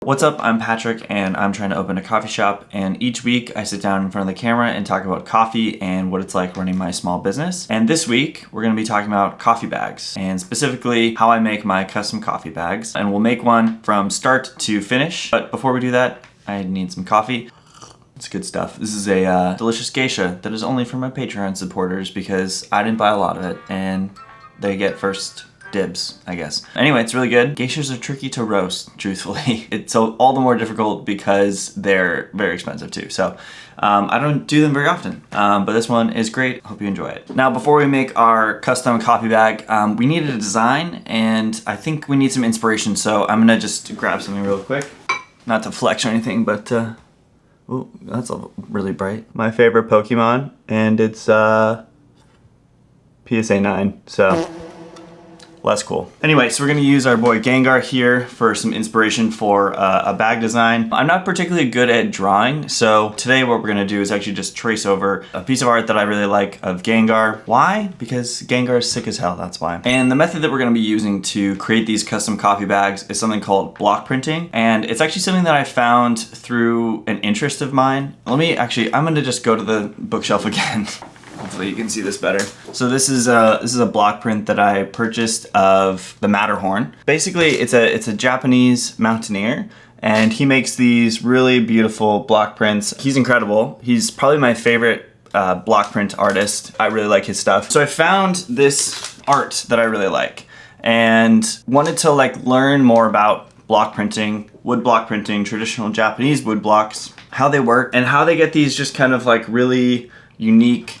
What's up? I'm Patrick and I'm trying to open a coffee shop, and each week I sit down in front of the camera and talk about coffee and what it's like running my small business. And this week we're going to be talking about coffee bags and specifically how I make my custom coffee bags, and we'll make one from start to finish. But before we do that, I need some coffee. It's good stuff. This is a delicious geisha that is only for my Patreon supporters because I didn't buy a lot of it and they get first dibs, I guess. Anyway, it's really good. Geishas are tricky to roast, truthfully. It's all the more difficult because they're very expensive too. So I don't do them very often, but this one is great. Hope you enjoy it. Now, before we make our custom coffee bag, we needed a design and I think we need some inspiration. So I'm gonna just grab something real quick. Not to flex or anything, but ooh, that's really bright. My favorite Pokemon, and it's PSA 9, so less cool. Anyway, so we're gonna use our boy Gengar here for some inspiration for a bag design. I'm not particularly good at drawing, so today what we're gonna do is actually just trace over a piece of art that I really like of Gengar. Why? Because Gengar is sick as hell, that's why. And the method that we're gonna be using to create these custom coffee bags is something called block printing, and it's actually something that I found through an interest of mine. I'm gonna just go to the bookshelf again. Hopefully you can see this better. So this is a block print that I purchased of the Matterhorn. Basically, it's a Japanese mountaineer, and he makes these really beautiful block prints. He's incredible. He's probably my favorite block print artist. I really like his stuff. So I found this art that I really like and wanted to learn more about block printing, wood block printing, traditional Japanese wood blocks, how they work, and how they get these just kind of really unique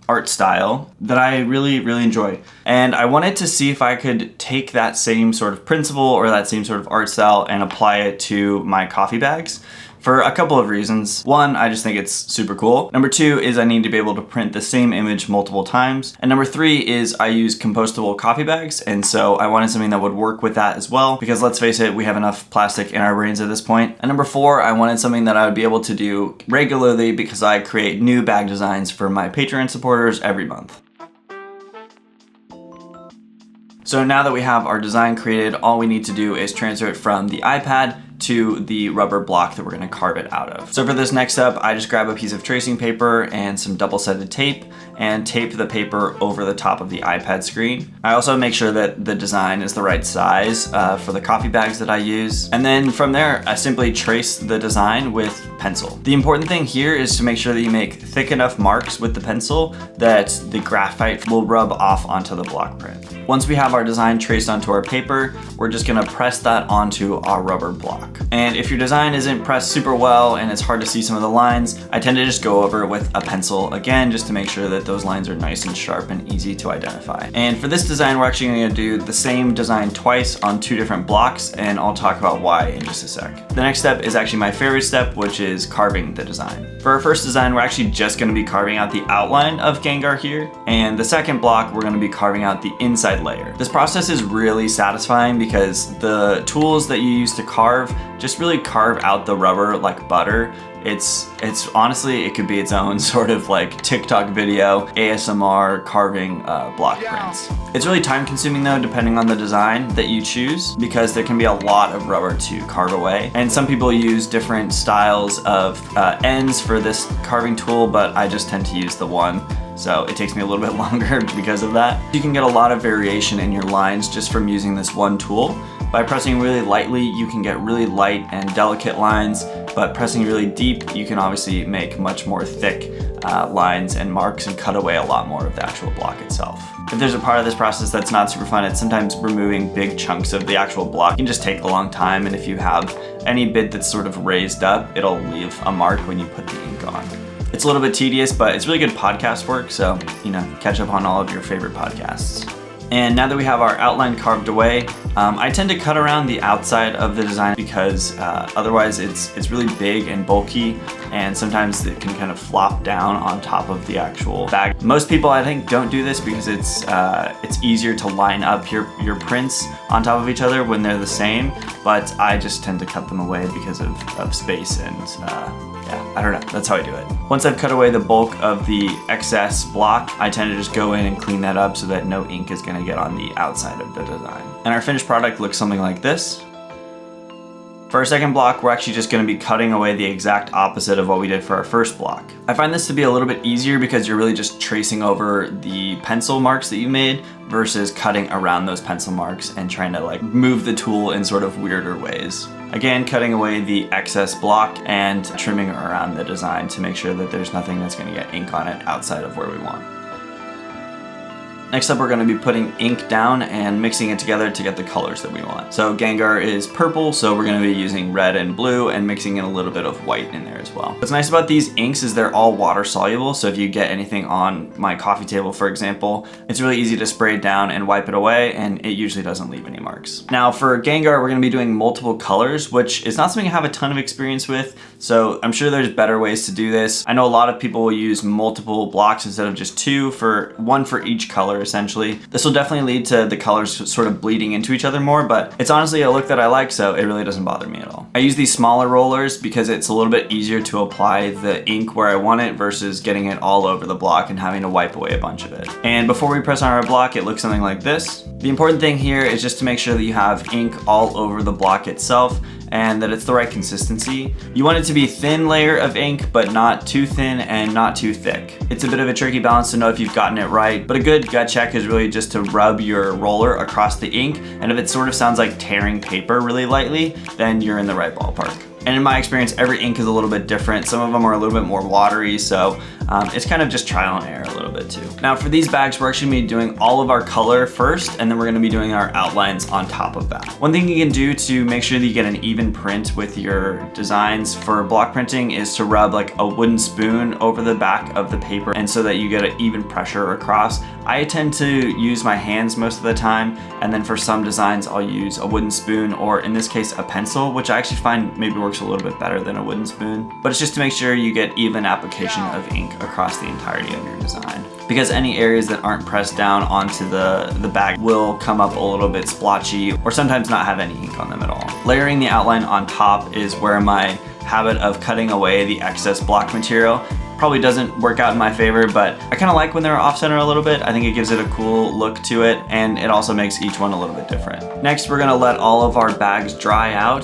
art style that I really, really enjoy. And I wanted to see if I could take that same sort of principle or that same sort of art style and apply it to my coffee bags for a couple of reasons. One, I just think it's super cool. Number two is I need to be able to print the same image multiple times. And number three is I use compostable coffee bags, and so I wanted something that would work with that as well, because let's face it, we have enough plastic in our brains at this point. And number four, I wanted something that I would be able to do regularly because I create new bag designs for my Patreon supporters every month. So now that we have our design created, all we need to do is transfer it from the iPad to the rubber block that we're gonna carve it out of. So for this next step, I just grab a piece of tracing paper and some double-sided tape and tape the paper over the top of the iPad screen. I also make sure that the design is the right size for the coffee bags that I use. And then from there, I simply trace the design with pencil. The important thing here is to make sure that you make thick enough marks with the pencil that the graphite will rub off onto the block print. Once we have our design traced onto our paper, we're just gonna press that onto our rubber block. And if your design isn't pressed super well and it's hard to see some of the lines, I tend to just go over it with a pencil again, just to make sure that those lines are nice and sharp and easy to identify. And for this design, we're actually gonna do the same design twice on two different blocks, and I'll talk about why in just a sec. The next step is actually my favorite step, which is carving the design. For our first design, we're actually just gonna be carving out the outline of Gengar here, and the second block, we're gonna be carving out the inside layer. This process is really satisfying because the tools that you use to carve just really carve out the rubber like butter. It's honestly, it could be its own sort of TikTok video, ASMR carving block prints. It's really time consuming though, depending on the design that you choose, because there can be a lot of rubber to carve away. And some people use different styles of ends for this carving tool, but I just tend to use the one. So it takes me a little bit longer because of that. You can get a lot of variation in your lines just from using this one tool. By pressing really lightly, you can get really light and delicate lines, but pressing really deep, you can obviously make much more thick lines and marks and cut away a lot more of the actual block itself. If there's a part of this process that's not super fun, it's sometimes removing big chunks of the actual block. It can just take a long time, and if you have any bit that's sort of raised up, it'll leave a mark when you put the ink on. It's a little bit tedious, but it's really good podcast work, so, catch up on all of your favorite podcasts. And now that we have our outline carved away, I tend to cut around the outside of the design because otherwise it's really big and bulky, and sometimes it can kind of flop down on top of the actual bag. Most people, I think, don't do this because it's easier to line up your prints on top of each other when they're the same, but I just tend to cut them away because of space and yeah, I don't know, that's how I do it. Once I've cut away the bulk of the excess block, I tend to just go in and clean that up so that no ink is gonna get on the outside of the design. And our finished product looks something like this. For our second block, we're actually just gonna be cutting away the exact opposite of what we did for our first block. I find this to be a little bit easier because you're really just tracing over the pencil marks that you made versus cutting around those pencil marks and trying to like move the tool in sort of weirder ways. Again, cutting away the excess block and trimming around the design to make sure that there's nothing that's gonna get ink on it outside of where we want. Next up, we're going to be putting ink down and mixing it together to get the colors that we want. So Gengar is purple, so we're going to be using red and blue and mixing in a little bit of white in there as well. What's nice about these inks is they're all water soluble, so if you get anything on my coffee table, for example, it's really easy to spray it down and wipe it away, and it usually doesn't leave any marks. Now for Gengar, we're going to be doing multiple colors, which is not something I have a ton of experience with, so I'm sure there's better ways to do this. I know a lot of people will use multiple blocks instead of just two, one for each color essentially. This will definitely lead to the colors sort of bleeding into each other more, but it's honestly a look that I like, so it really doesn't bother me at all. I use these smaller rollers because it's a little bit easier to apply the ink where I want it versus getting it all over the block and having to wipe away a bunch of it. And before we press on our block, it looks something like this. The important thing here is just to make sure that you have ink all over the block itself and that it's the right consistency. You want it to be a thin layer of ink, but not too thin and not too thick. It's a bit of a tricky balance to know if you've gotten it right, but a good gut check is really just to rub your roller across the ink, and if it sort of sounds like tearing paper really lightly, then you're in the right ballpark. And in my experience, every ink is a little bit different. Some of them are a little bit more watery, so it's kind of just trial and error a little bit too. Now for these bags, we're actually gonna be doing all of our color first, and then we're gonna be doing our outlines on top of that. One thing you can do to make sure that you get an even print with your designs for block printing is to rub like a wooden spoon over the back of the paper, and so that you get an even pressure across. I tend to use my hands most of the time, and then for some designs, I'll use a wooden spoon, or in this case, a pencil, which I actually find maybe works a little bit better than a wooden spoon. But it's just to make sure you get even application of ink across the entirety of your design. Because any areas that aren't pressed down onto the bag will come up a little bit splotchy, or sometimes not have any ink on them at all. Layering the outline on top is where my habit of cutting away the excess block material probably doesn't work out in my favor, but I kind of like when they're off center a little bit. I think it gives it a cool look to it, and it also makes each one a little bit different. Next, we're gonna let all of our bags dry out.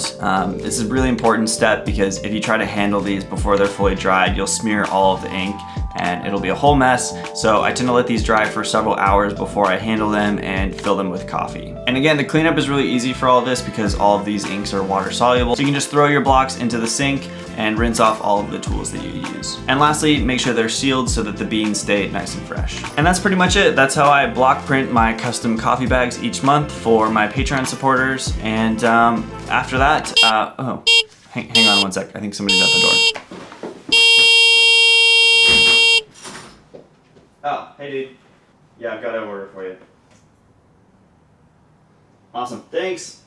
This is a really important step because if you try to handle these before they're fully dried, you'll smear all of the ink and it'll be a whole mess. So I tend to let these dry for several hours before I handle them and fill them with coffee. And again, the cleanup is really easy for all of this because all of these inks are water soluble. So you can just throw your blocks into the sink and rinse off all of the tools that you use. And lastly, make sure they're sealed so that the beans stay nice and fresh. And that's pretty much it. That's how I block print my custom coffee bags each month for my Patreon supporters. And after that, oh, hang on one sec. I think somebody's at the door. Oh, hey dude. Yeah, I've got an order for you. Awesome, thanks.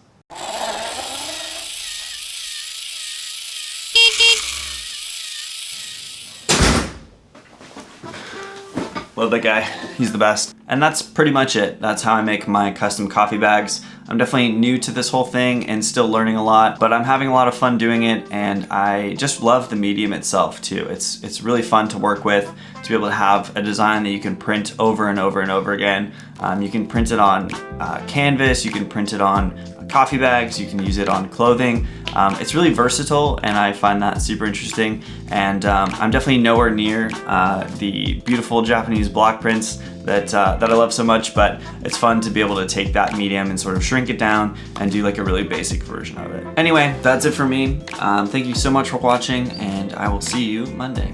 Love that guy, he's the best. And that's pretty much it. That's how I make my custom coffee bags. I'm definitely new to this whole thing and still learning a lot, but I'm having a lot of fun doing it, and I just love the medium itself too. It's really fun to work with, to be able to have a design that you can print over and over and over again. You can print it on canvas, you can print it on coffee bags, you can use it on clothing. It's really versatile, and I find that super interesting. And I'm definitely nowhere near the beautiful Japanese block prints that I love so much, but it's fun to be able to take that medium and sort of shrink it down and do like a really basic version of it. Anyway, that's it for me. Thank you so much for watching, and I will see you Monday.